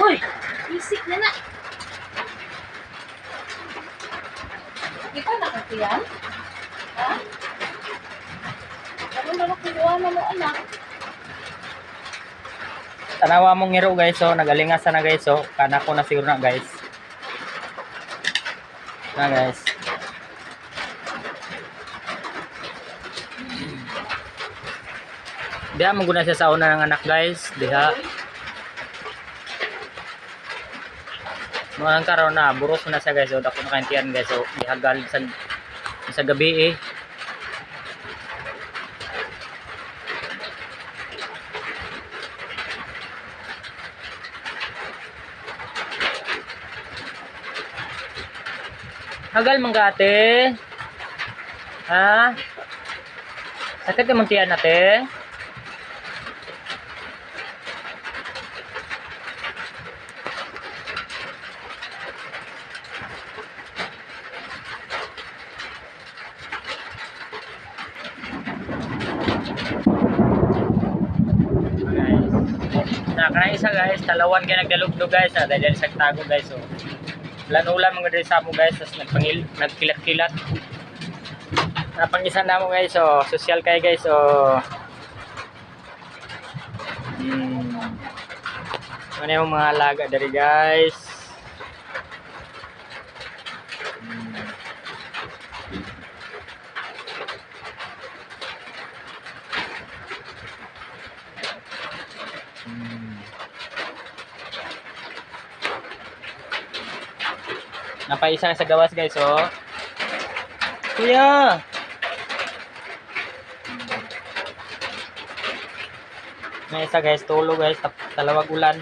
Uy! Isik na na. Di ka nakatiyan? Ha? Ano na nakuha na mo, anak? Tanawa mong ngiro guys, so nagalingasan na guys, so kana ko na siguro na guys. Na guys. Diha mo guna siya sa una ng anak guys, diha. Mga karon na buros na siya guys, so dako na kaintiyan guys, so ihagal sa gabi eh. Hagal manggate. Ha? Sakit yung tiyan natin. Kana isa guys, talawan kay nagdalugdog guys, dahil sa tago guys, so lanulan mga diri sa mo guys, tas nagkilat-kilat. Napangisan na mo guys, so social kay guys, so ano yung mga alaga dari guys. Napaisa sa gawas guys, oh. Kuya. May isa guys, tulo guys, talawag ulan.